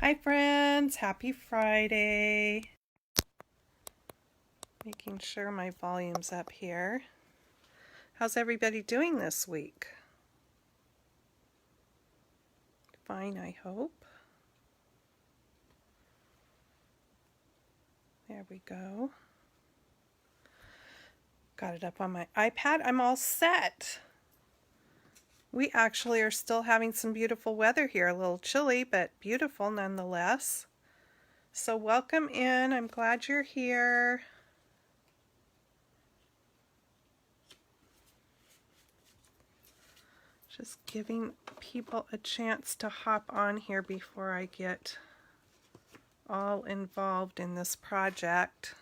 Hi friends, happy Friday. Making sure my volume's up here. How's everybody doing this week? Fine, I hope. There we go. Got it up on my iPad. I'm all set. We actually are still having some beautiful weather here. A little chilly, but beautiful nonetheless. So welcome in. I'm glad you're here. Just giving people a chance to hop on here before I get all involved in this project.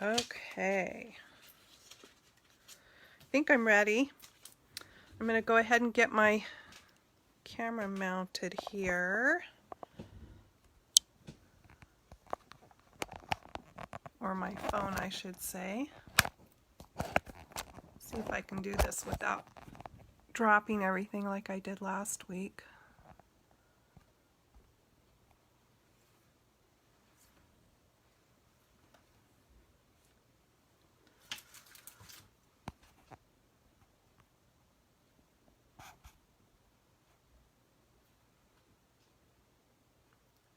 Okay. I think I'm ready. I'm going to go ahead and get my camera mounted here. Or my phone, I should say. See if I can do this without dropping everything like I did last week.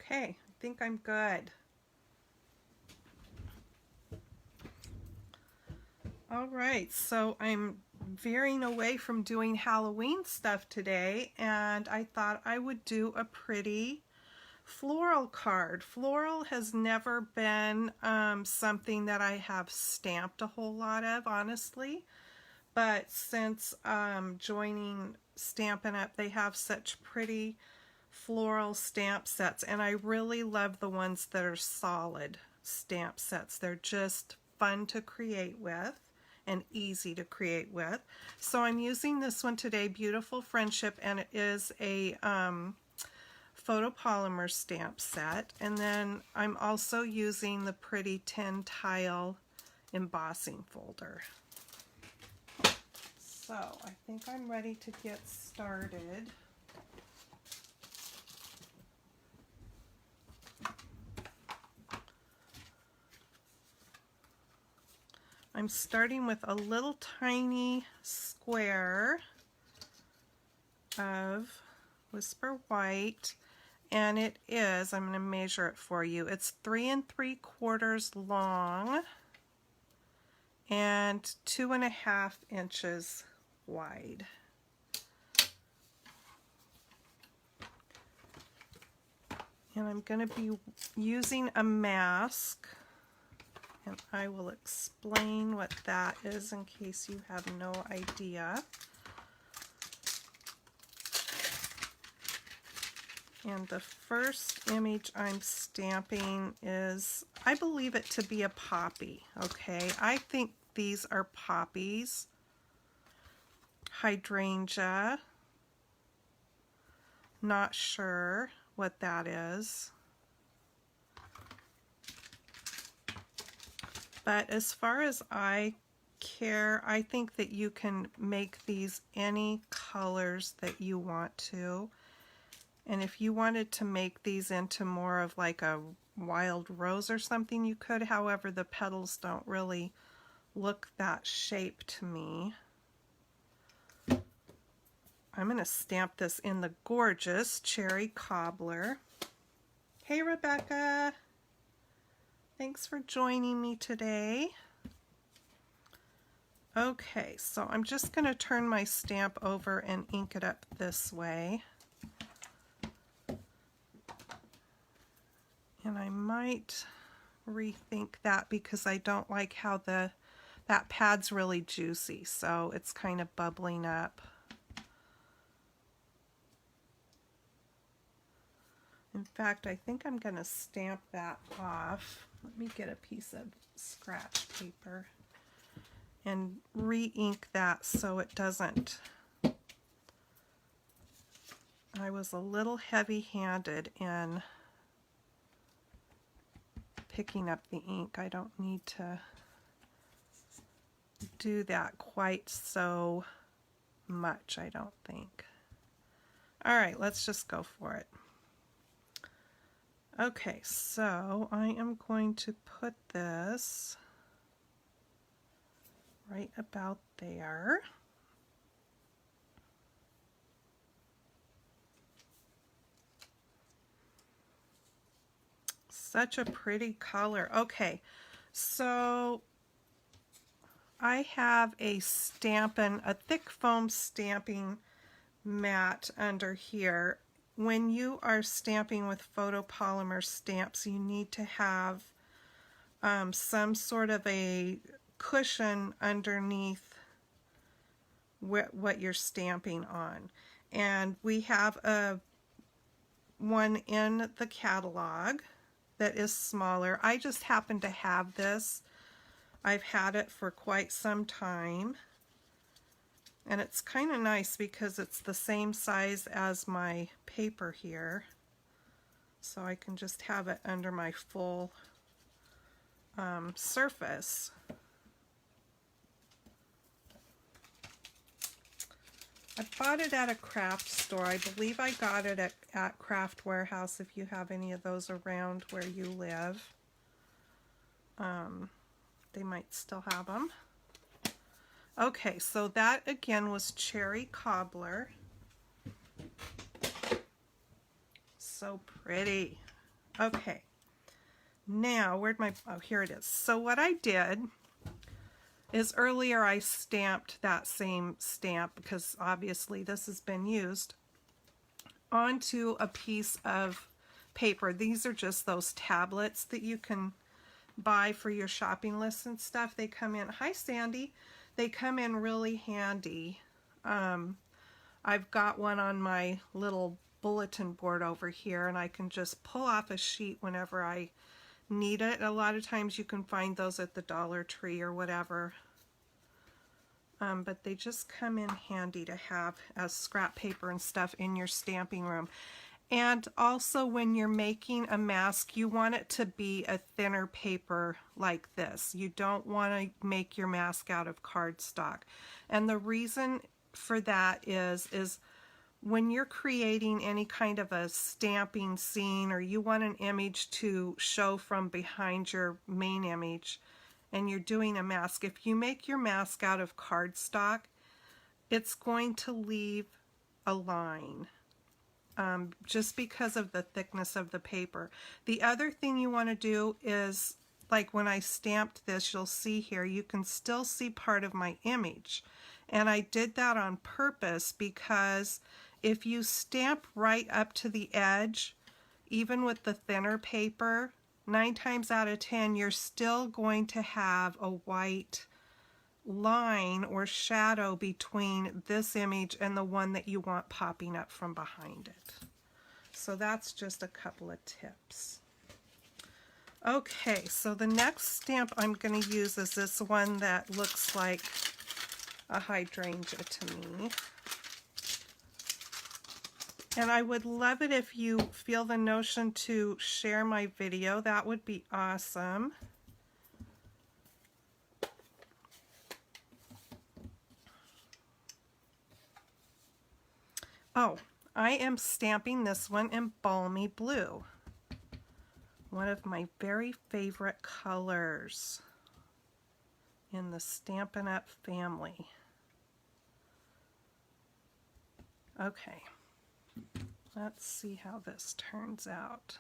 Okay, I think I'm good. All right, so I'm veering away from doing Halloween stuff today, and I thought I would do a pretty floral card. Floral has never been something that I have stamped a whole lot of, honestly, but since joining Stampin' Up, they have such pretty floral stamp sets, and I really love the ones that are solid stamp sets. They're just fun to create with and easy to create with. So I'm using this one today, Beautiful Friendship, and it is a photopolymer stamp set. And then I'm also using the pretty 10 tile embossing folder. So I think I'm ready to get started. I'm starting with a little tiny square of Whisper White, and it is, I'm going to measure it for you, it's 3 3/4 long and 2.5 inches wide. And I'm going to be using a mask, and I will explain what that is in case you have no idea. And the first image I'm stamping is, I believe it to be a poppy, okay? I think these are poppies. Hydrangea. Not sure what that is. But as far as I care, I think that you can make these any colors that you want to. And if you wanted to make these into more of like a wild rose or something, you could. However, the petals don't really look that shape to me. I'm going to stamp this in the gorgeous Cherry Cobbler. Hey, Rebecca. Thanks for joining me today. Okay, so I'm just going to turn my stamp over and ink it up this way. And I might rethink that because I don't like how that pad's really juicy, so it's kind of bubbling up. In fact, I think I'm going to stamp that off. Let me get a piece of scratch paper and re-ink that so it doesn't. I was a little heavy-handed in picking up the ink. I don't need to do that quite so much, I don't think. All right, let's just go for it. Okay, so I am going to put this right about there. Such a pretty color. Okay, so I have a thick foam stamping mat under here. When you are stamping with photopolymer stamps, you need to have some sort of a cushion underneath what you're stamping on. And we have one in the catalog that is smaller. I just happen to have this. I've had it for quite some time. And it's kind of nice because it's the same size as my paper here. So I can just have it under my full surface. I bought it at a craft store. I believe I got it at Craft Warehouse, if you have any of those around where you live. They might still have them. Okay, so that again was Cherry Cobbler. So pretty. Okay, now oh, here it is. So what I did is earlier I stamped that same stamp, because obviously this has been used, onto a piece of paper. These are just those tablets that you can buy for your shopping lists and stuff. They come in, hi Sandy, they come in really handy. I've got one on my little bulletin board over here, and I can just pull off a sheet whenever I need it. A lot of times you can find those at the Dollar Tree or whatever. But they just come in handy to have as scrap paper and stuff in your stamping room. And also when you're making a mask, you want it to be a thinner paper like this. You don't want to make your mask out of cardstock. And the reason for that is when you're creating any kind of a stamping scene, or you want an image to show from behind your main image, and you're doing a mask, if you make your mask out of cardstock, it's going to leave a line. Just because of the thickness of the paper. The other thing you want to do is, like when I stamped this, you'll see here, you can still see part of my image. And I did that on purpose because if you stamp right up to the edge, even with the thinner paper, 9 times out of 10, you're still going to have a white line or shadow between this image and the one that you want popping up from behind it. So that's just a couple of tips. Okay, so the next stamp I'm going to use is this one that looks like a hydrangea to me. And I would love it if you feel the notion to share my video. That would be awesome. Oh, I am stamping this one in Balmy Blue. One of my very favorite colors in the Stampin' Up family. Okay. Let's see how this turns out.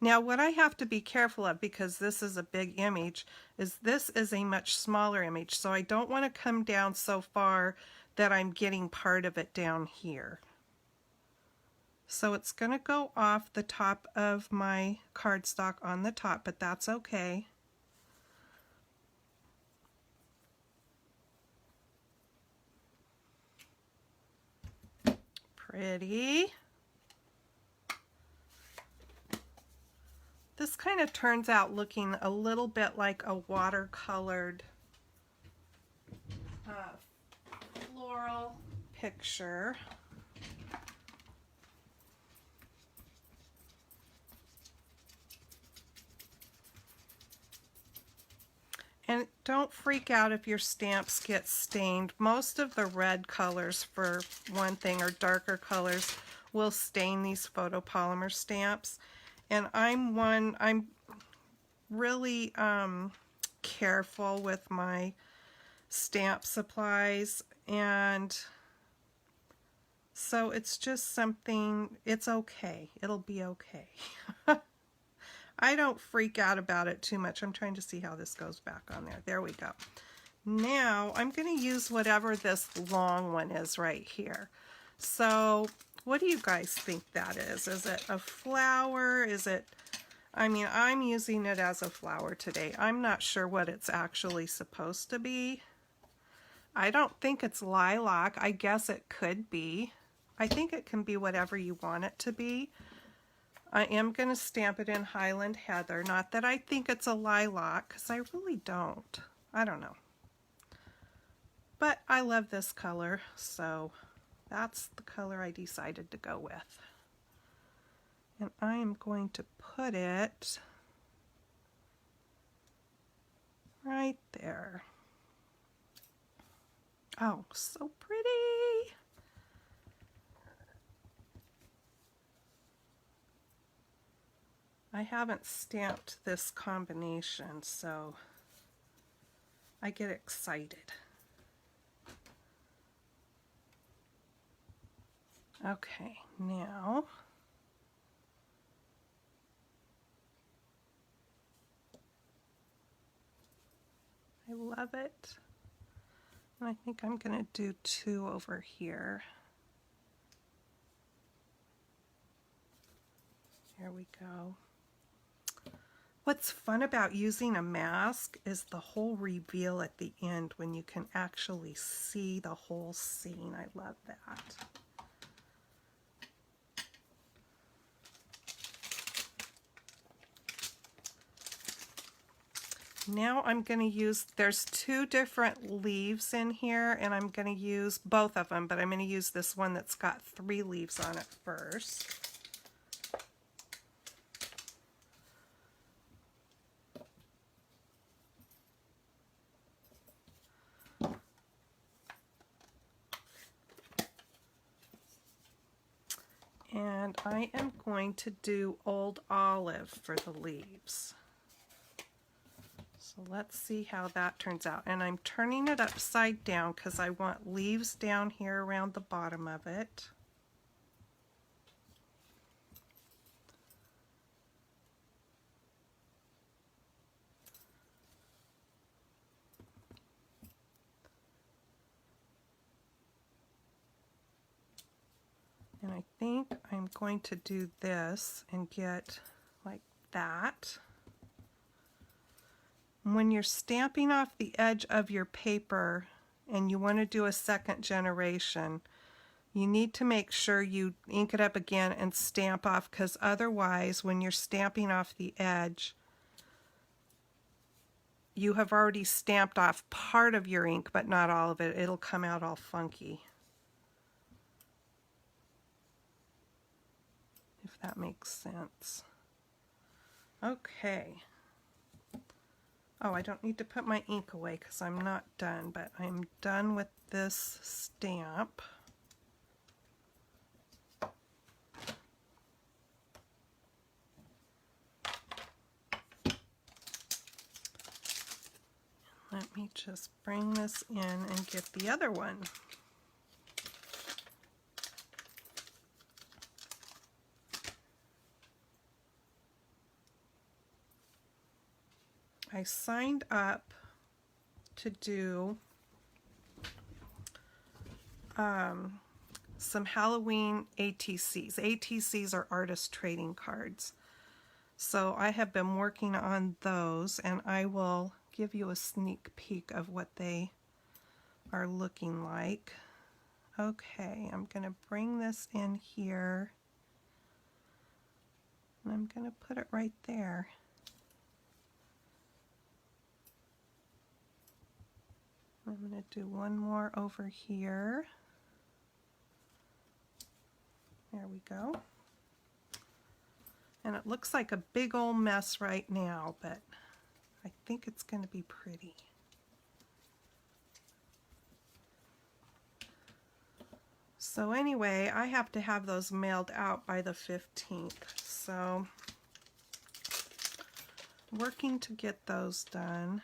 Now what I have to be careful of, because this is a big image, is this is a much smaller image, so I don't want to come down so far that I'm getting part of it down here. So it's going to go off the top of my cardstock on the top, but that's okay. Pretty. This kind of turns out looking a little bit like a watercolored floral picture. And don't freak out if your stamps get stained. Most of the red colors, for one thing, or darker colors, will stain these photopolymer stamps. And I'm really careful with my stamp supplies, and so it's just something, it's okay. It'll be okay. I don't freak out about it too much. I'm trying to see how this goes back on there. There we go. Now I'm going to use whatever this long one is right here. So what do you guys think that is? Is it a flower? Is it, I mean, I'm using it as a flower today. I'm not sure what it's actually supposed to be. I don't think it's lilac. I guess it could be. I think it can be whatever you want it to be. I am going to stamp it in Highland Heather. Not that I think it's a lilac, because I really don't. I don't know. But I love this color, so that's the color I decided to go with. And I am going to put it right there. Oh, so pretty. I haven't stamped this combination, so I get excited. Okay, now I love it. And I think I'm going to do 2 over here. There we go. What's fun about using a mask is the whole reveal at the end when you can actually see the whole scene. I love that. Now I'm going to use, there's 2 different leaves in here, and I'm going to use both of them, but I'm going to use this one that's got 3 leaves on it first. And I am going to do Old Olive for the leaves. So let's see how that turns out. And I'm turning it upside down because I want leaves down here around the bottom of it. And I think I'm going to do this and get like that. When you're stamping off the edge of your paper and you want to do a second generation, you need to make sure you ink it up again and stamp off, because otherwise when you're stamping off the edge, you have already stamped off part of your ink but not all of it. It'll come out all funky. If that makes sense. Okay. Oh, I don't need to put my ink away because I'm not done, but I'm done with this stamp. Let me just bring this in and get the other one. I signed up to do some Halloween ATCs. ATCs are artist trading cards. So I have been working on those, and I will give you a sneak peek of what they are looking like. Okay, I'm going to bring this in here, and I'm going to put it right there. I'm going to do one more over here. There we go. And it looks like a big old mess right now, but I think it's going to be pretty. So anyway, I have to have those mailed out by the 15th. So working to get those done.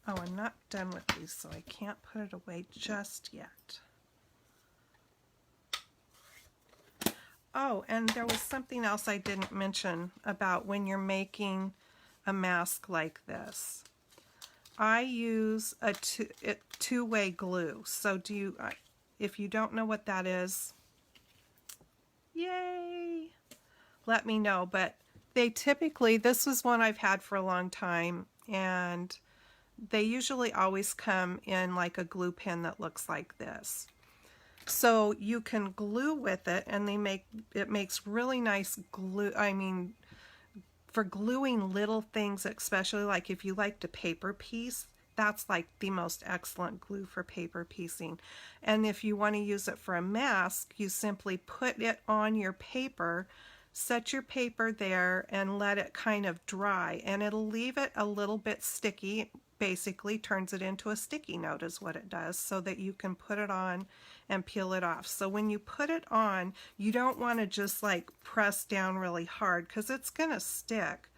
Oh, I'm not done with these, so I can't put it away just yet. Oh, and there was something else I didn't mention about when you're making a mask like this. I use a two-way glue. So if you don't know what that is, yay, let me know. But they typically, this is one I've had for a long time, and they usually always come in like a glue pen that looks like this. So you can glue with it, and it makes really nice glue. I mean, for gluing little things, especially like if you like to paper piece, that's like the most excellent glue for paper piecing. And if you want to use it for a mask, you simply put it on your paper, set your paper there, and let it kind of dry, and it'll leave it a little bit sticky. Basically turns it into a sticky note is what it does, so that you can put it on and peel it off. So when you put it on, you don't want to just like press down really hard because it's gonna stick,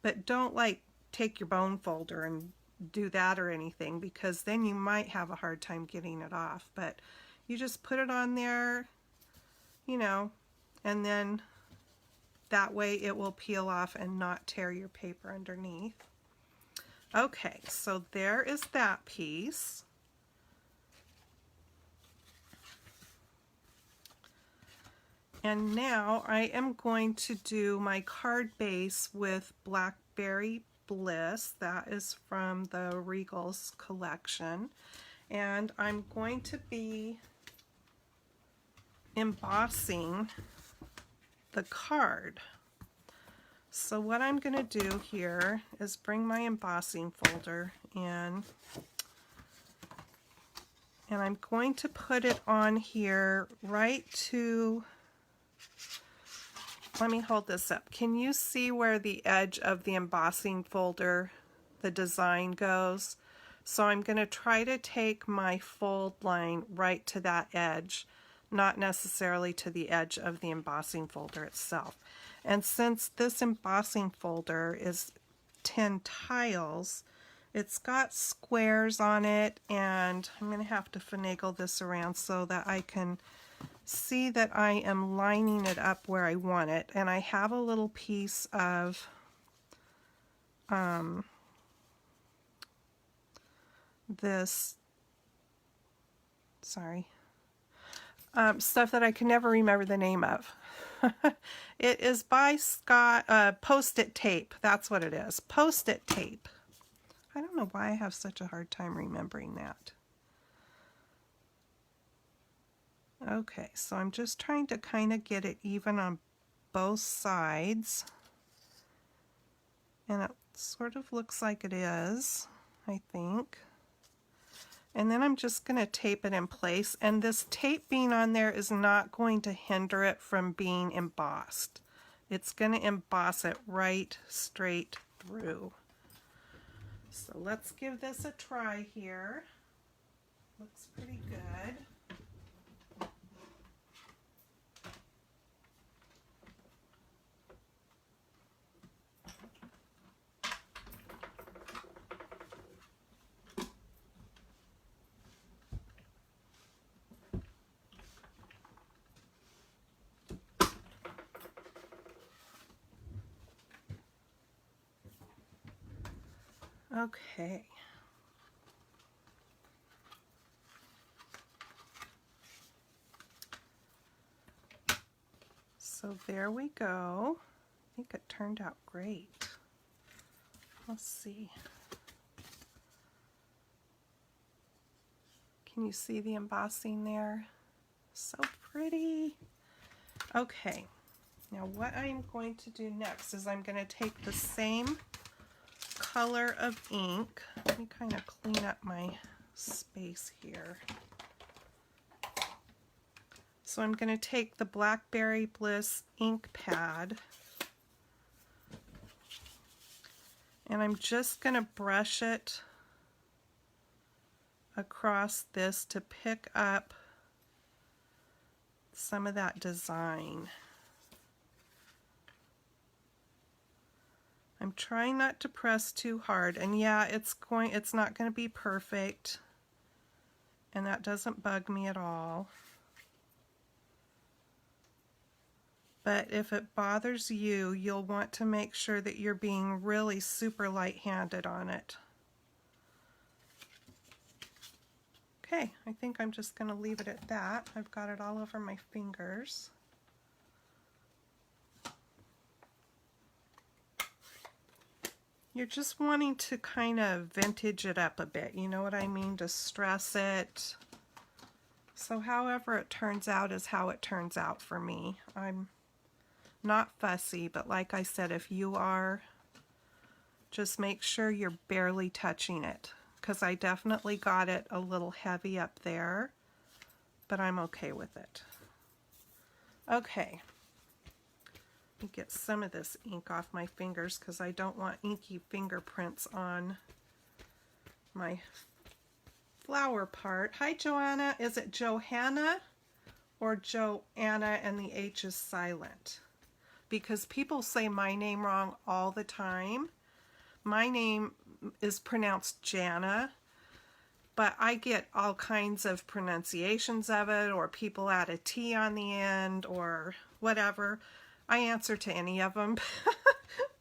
but don't like take your bone folder and do that or anything, because then you might have a hard time getting it off. But you just put it on there, you know, and then that way it will peel off and not tear your paper underneath. Okay, so there is that piece. And now I am going to do my card base with Blackberry Bliss. That is from the Regals collection. And I'm going to be embossing the card. So what I'm going to do here is bring my embossing folder in, and I'm going to put it on here right to, let me hold this up. Can you see where the edge of the embossing folder, the design goes? So I'm going to try to take my fold line right to that edge, not necessarily to the edge of the embossing folder itself. And since this embossing folder is 10 tiles, it's got squares on it, and I'm going to have to finagle this around so that I can see that I am lining it up where I want it. And I have a little piece of this, stuff that I can never remember the name of. It is by Scott, Post-it tape. That's what it is. Post-it tape. I don't know why I have such a hard time remembering that. Okay, so I'm just trying to kind of get it even on both sides. And it sort of looks like it is, I think. And then I'm just going to tape it in place, and this tape being on there is not going to hinder it from being embossed. It's going to emboss it right straight through. So let's give this a try here. Looks pretty good. Okay. So there we go. I think it turned out great. Let's see. Can you see the embossing there? So pretty. Okay. Now what I'm going to do next is I'm going to take the same color of ink. Let me kind of clean up my space here. So I'm going to take the Blackberry Bliss ink pad, and I'm just going to brush it across this to pick up some of that design. I'm trying not to press too hard, and yeah, it's not going to be perfect, and that doesn't bug me at all. But if it bothers you, you'll want to make sure that you're being really super light-handed on it. Okay, I think I'm just going to leave it at that. I've got it all over my fingers. You're just wanting to kind of vintage it up a bit, you know what I mean? To stress it. So however it turns out is how it turns out for me. I'm not fussy, but like I said, if you are, just make sure you're barely touching it, because I definitely got it a little heavy up there, but I'm okay with it. Okay. Get some of this ink off my fingers because I don't want inky fingerprints on my flower part. Hi Joanna, is it Johanna or Joanna and the H is silent? Because people say my name wrong all the time. My name is pronounced Janna, but I get all kinds of pronunciations of it, or people add a T on the end or whatever. I answer to any of them,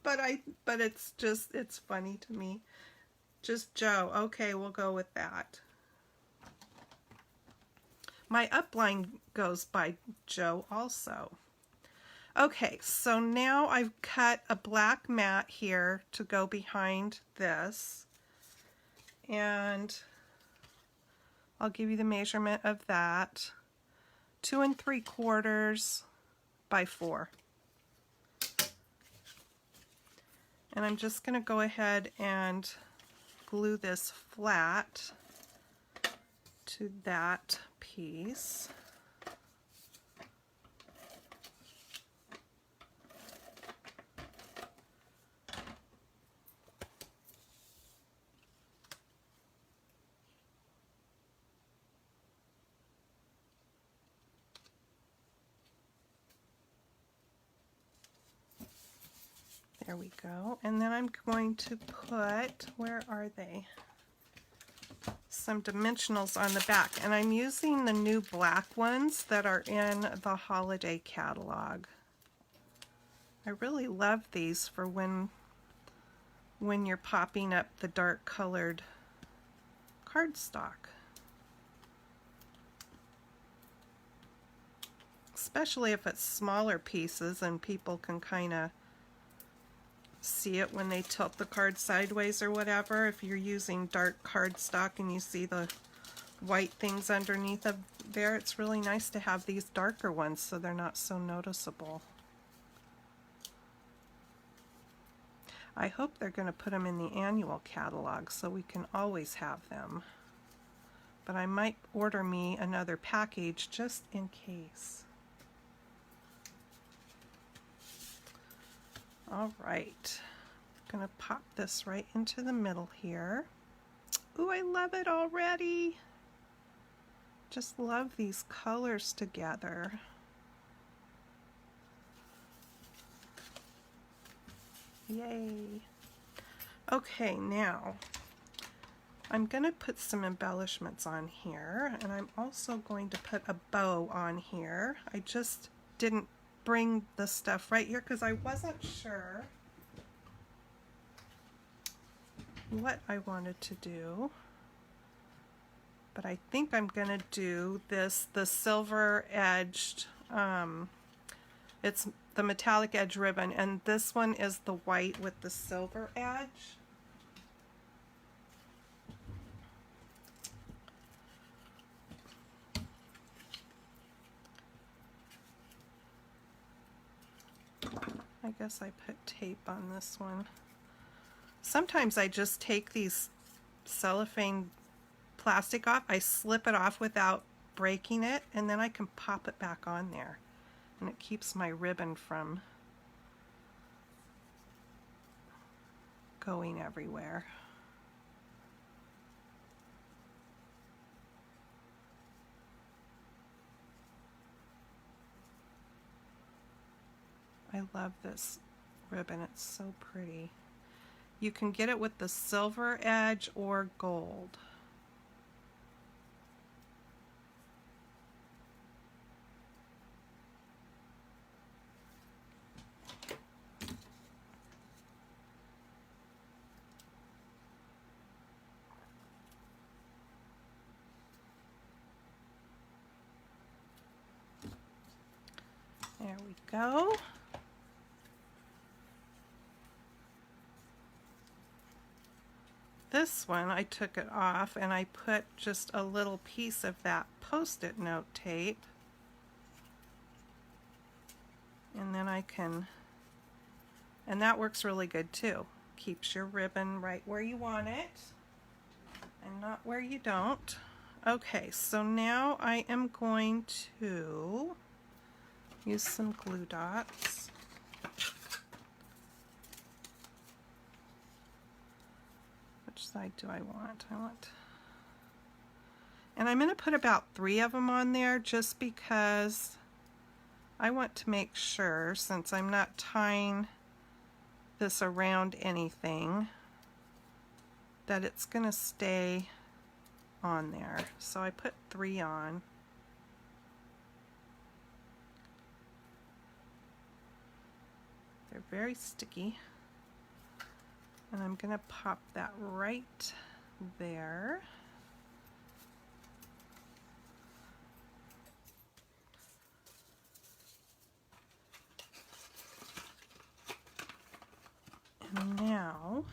but it's funny to me. Just Joe. Okay, we'll go with that. My upline goes by Joe also. Okay, so now I've cut a black mat here to go behind this, and I'll give you the measurement of that. 2 3/4 by 4. And I'm just going to go ahead and glue this flat to that piece. There we go. And then I'm going to put, where are they? Some dimensionals on the back. And I'm using the new black ones that are in the holiday catalog. I really love these for when you're popping up the dark colored cardstock. Especially if it's smaller pieces and people can kind of see it when they tilt the card sideways or whatever. If you're using dark cardstock and you see the white things underneath of there, it's really nice to have these darker ones so they're not so noticeable. I hope they're going to put them in the annual catalog so we can always have them. But I might order me another package just in case. All right, I'm gonna pop this right into the middle here. Ooh, I love it already. Just love these colors together. Yay. Okay, now I'm gonna put some embellishments on here, and I'm also going to put a bow on here. I just didn't bring the stuff right here because I wasn't sure what I wanted to do, but I think I'm gonna do this, the silver edged, it's the metallic edge ribbon, and this one is the white with the silver edge. I guess I put tape on this one. Sometimes I just take these cellophane plastic off, I slip it off without breaking it, and then I can pop it back on there. And it keeps my ribbon from going everywhere. love this ribbon. It's so pretty. You can get it with the silver edge or gold. There we go. This one, I took it off and I put just a little piece of that Post-it note tape. And then I can, and that works really good too. Keeps your ribbon right where you want it and not where you don't. Okay, so now I am going to use some glue dots. Which side do I want? And I'm going to put about 3 of them on there just because I want to make sure, since I'm not tying this around anything, that it's going to stay on there. So I put 3 on. They're very sticky. And I'm going to pop that right there. And now,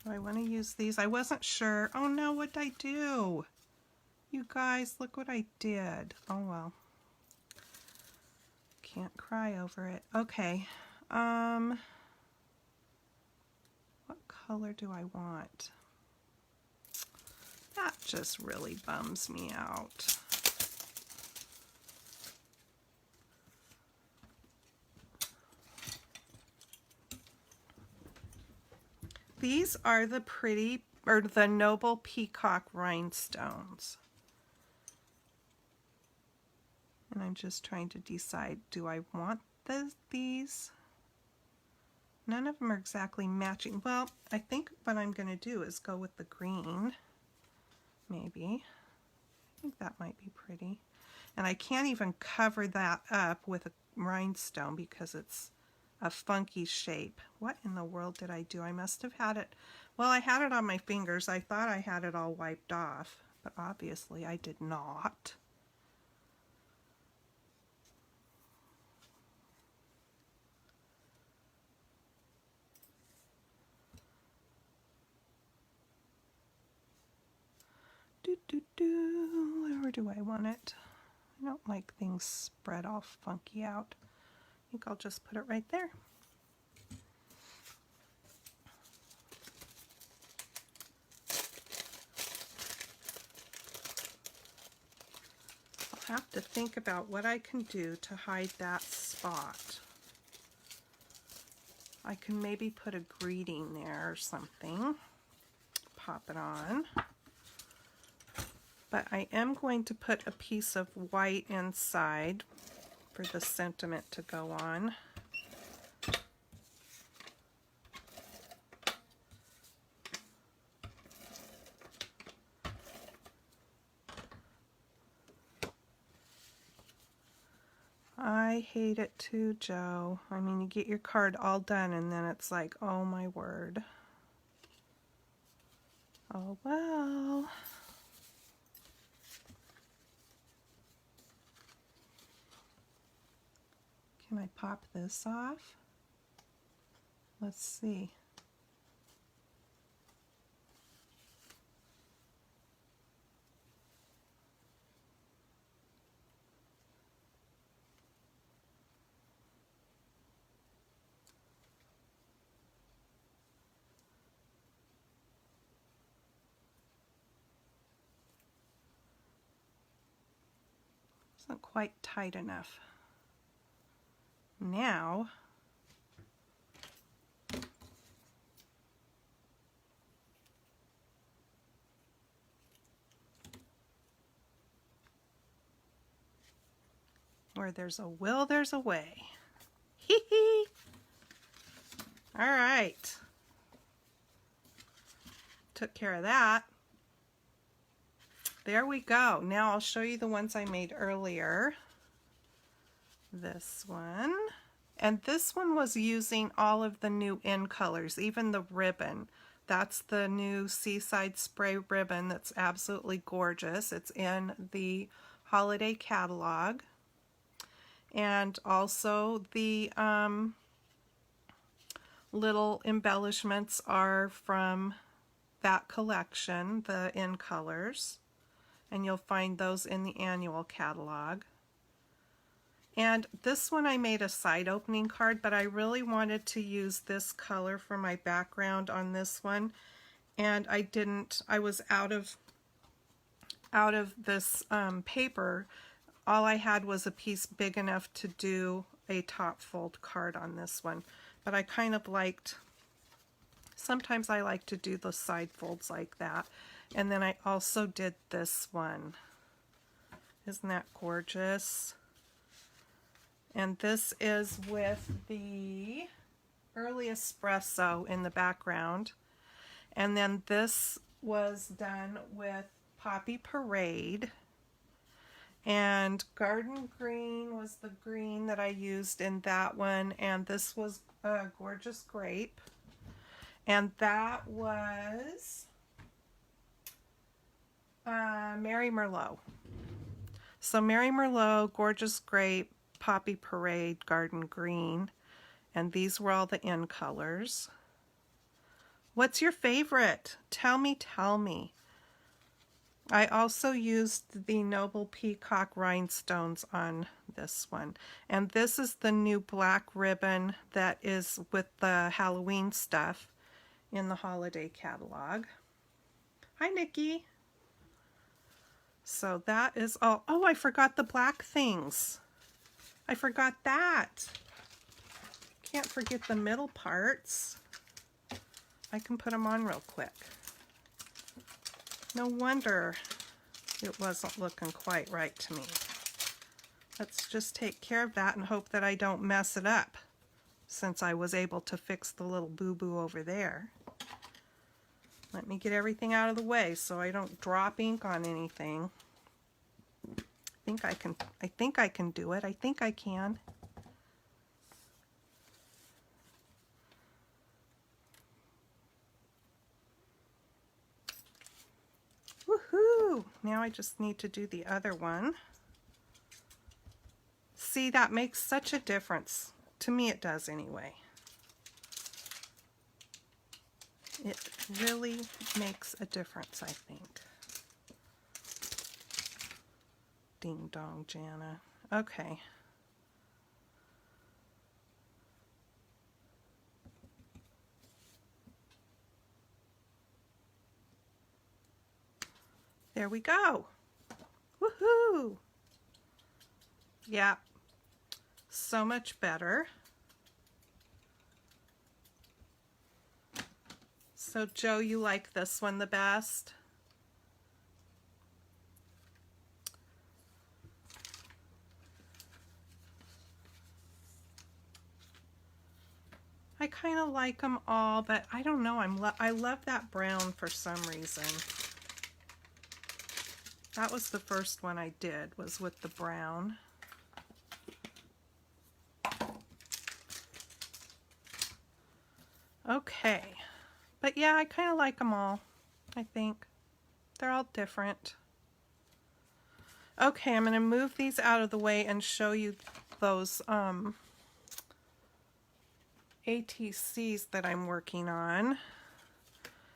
do I want to use these? I wasn't sure. Oh no, what'd I do? You guys, look what I did. Oh well. Can't cry over it. Okay. What color do I want? That just really bums me out. These are the pretty, or the Noble Peacock rhinestones. And I'm just trying to decide, do I want these? None of them are exactly matching. Well, I think what I'm going to do is go with the green, maybe. I think that might be pretty. And I can't even cover that up with a rhinestone because it's a funky shape. What in the world did I do? I must have had it, well, I had it on my fingers. I thought I had it all wiped off, but obviously I did not. Where do I want it? I don't like things spread all funky out. I think I'll just put it right there. I'll have to think about what I can do to hide that spot. I can maybe put a greeting there or something. Pop it on. But I am going to put a piece of white inside for the sentiment to go on. I hate it too, Joe. I mean, you get your card all done and then it's like, oh my word. Oh well. Can I pop this off? Let's see. It's not quite tight enough. Now, Where there's a will, there's a way. Hee hee. All right. Took care of that. There we go. Now I'll show you the ones I made earlier. This one. And this one was using all of the new in colors, even the ribbon. That's the new Seaside Spray ribbon that's absolutely gorgeous. It's in the holiday catalog. And also the little embellishments are from that collection, the in colors. And you'll find those in the annual catalog. And this one I made a side opening card, but I really wanted to use this color for my background on this one, and I didn't. I was out of this paper. All I had was a piece big enough to do a top fold card on this one, but I kind of liked, sometimes I like to do the side folds like that. And then I also did this one. Isn't that gorgeous? And this is with the Early Espresso in the background. And then this was done with Poppy Parade. And Garden Green was the green that I used in that one. And this was Gorgeous Grape. And that was Mary Merlot. So Mary Merlot, Gorgeous Grape, Poppy Parade, Garden Green, and these were all the in colors. What's your favorite? Tell me, tell me. I also used the Noble Peacock rhinestones on this one. And this is the new black ribbon that is with the Halloween stuff in the holiday catalog. Hi, Nikki. So that is all. Oh, I forgot the black things. I forgot that. Can't forget the middle parts. I can put them on real quick. No wonder it wasn't looking quite right to me. Let's just take care of that and hope that I don't mess it up, since I was able to fix the little boo-boo over there. Let me get everything out of the way so I don't drop ink on anything. I think I can do it. I think I can. Woohoo! Now I just need to do the other one. See, that makes such a difference. To me it does anyway. It really makes a difference, I think. Ding dong, Jana. Okay. There we go. Woohoo! Yeah, so much better. So Joe, you like this one the best? I kind of like them all, but I don't know. I love that brown for some reason. That was the first one I did, was with the brown. Okay. But yeah, I kind of like them all, I think. They're all different. Okay, I'm going to move these out of the way and show you those ATCs that I'm working on.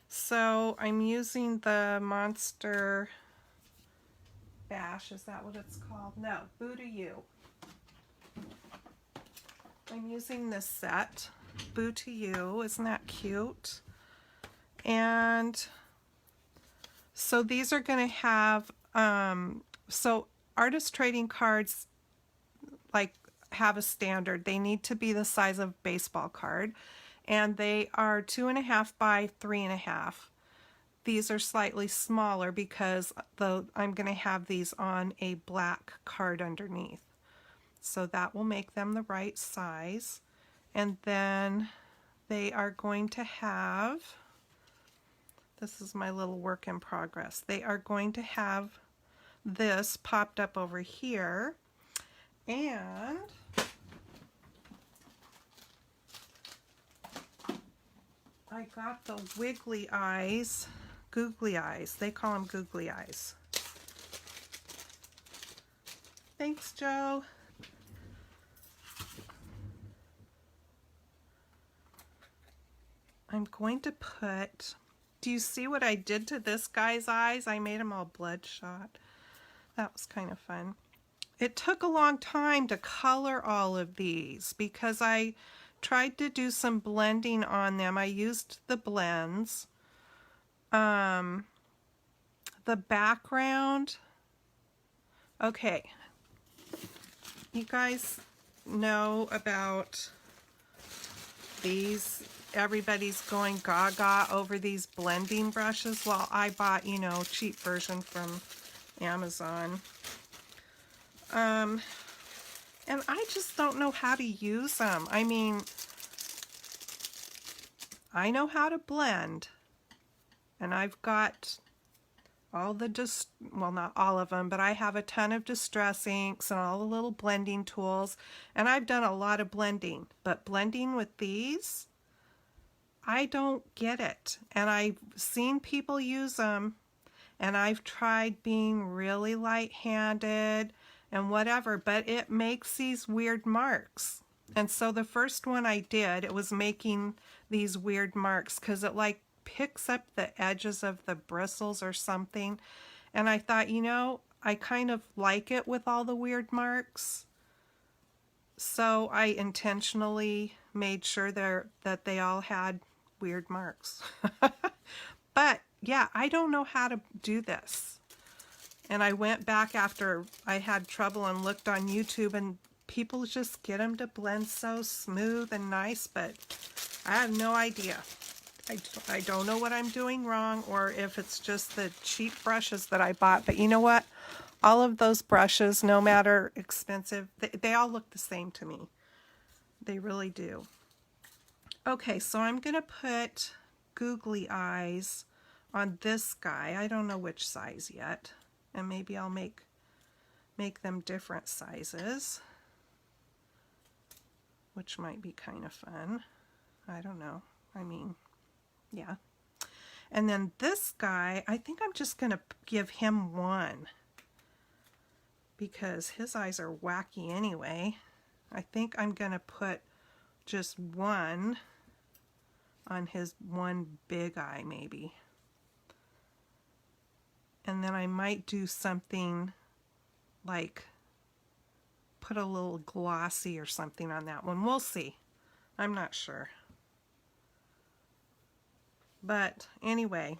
So I'm using the Monster Bash, is that what it's called? No, Boo to You. I'm using this set, Boo to You. Isn't that cute? And so these are going to have, so artist trading cards like have a standard. They need to be the size of a baseball card, and they are 2.5 by 3.5. These are slightly smaller because I'm going to have these on a black card underneath. So that will make them the right size. And then they are going to have, this is my little work in progress, they are going to have this popped up over here, and I got the wiggly eyes, googly eyes. They call them googly eyes. Thanks, Joe. I'm going to put, do you see what I did to this guy's eyes? I made him all bloodshot. That was kind of fun. It took a long time to color all of these because I tried to do some blending on them. I used the blends. The background. Okay. You guys know about these. Everybody's going gaga over these blending brushes. Well, I bought, you know, cheap version from Amazon. And I just don't know how to use them. I mean, I know how to blend, and I've got all the, well, not all of them, but I have a ton of distress inks and all the little blending tools, and I've done a lot of blending, but blending with these, I don't get it. And I've seen people use them, and I've tried being really light-handed and whatever, but it makes these weird marks. And so the first one I did, it was making these weird marks because it like picks up the edges of the bristles or something. And I thought, you know, I kind of like it with all the weird marks. So I intentionally made sure that they all had weird marks. But yeah, I don't know how to do this. And I went back after I had trouble and looked on YouTube, and people just get them to blend so smooth and nice, but I have no idea. I don't know what I'm doing wrong, or if it's just the cheap brushes that I bought. But you know what? All of those brushes, no matter expensive, they all look the same to me. They really do. Okay, so I'm going to put googly eyes on this guy. I don't know which size yet. And maybe I'll make them different sizes, which might be kind of fun. I don't know. I mean, yeah. And then this guy, I think I'm just going to give him one because his eyes are wacky anyway. I think I'm going to put just one on his one big eye maybe. And then I might do something like put a little glossy or something on that one. We'll see. I'm not sure. But anyway,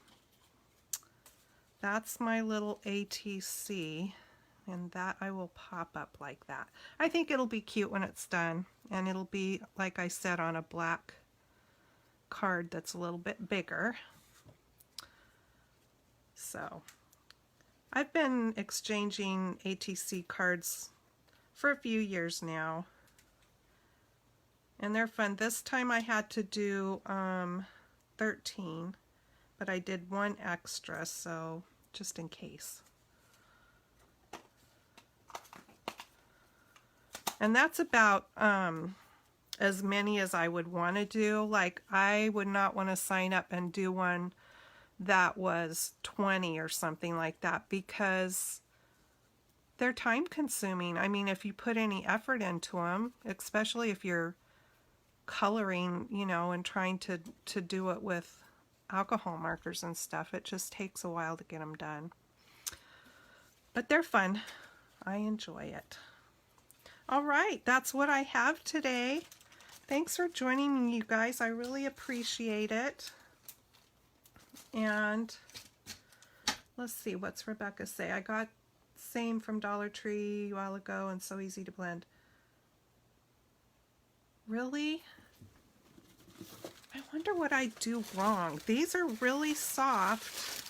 that's my little ATC, and that I will pop up like that. I think it'll be cute when it's done, and it'll be, like I said, on a black card that's a little bit bigger. So I've been exchanging ATC cards for a few years now, and they're fun. This time I had to do 13, but I did one extra, so just in case. And that's about as many as I would want to do. Like, I would not want to sign up and do one that was 20 or something like that because they're time consuming. I mean, if you put any effort into them, especially if you're coloring, you know, and trying to do it with alcohol markers and stuff, it just takes a while to get them done. But they're fun. I enjoy it. All right, that's what I have today. Thanks for joining me, you guys. I really appreciate it. And let's see, what's Rebecca say? I got same from Dollar Tree a while ago and so easy to blend. Really? I wonder what I do wrong. These are really soft.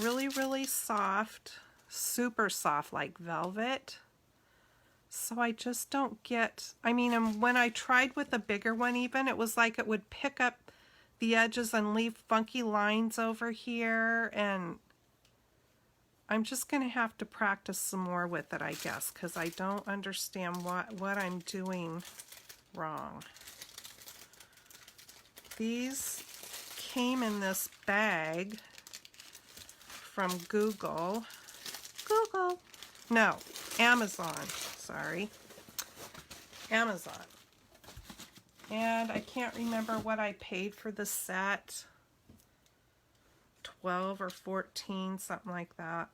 Really, really soft. Super soft, like velvet. So I just don't get, I mean, and when I tried with a bigger one even, it was like it would pick up the edges and leave funky lines over here, and I'm just going to have to practice some more with it, I guess, because I don't understand what I'm doing wrong. These came in this bag from Google. No, Amazon. Sorry. Amazon. And I can't remember what I paid for the set. 12 or 14, something like that.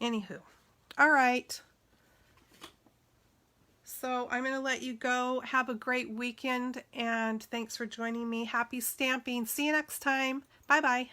Anywho. All right. So I'm going to let you go. Have a great weekend, and thanks for joining me. Happy stamping. See you next time. Bye-bye.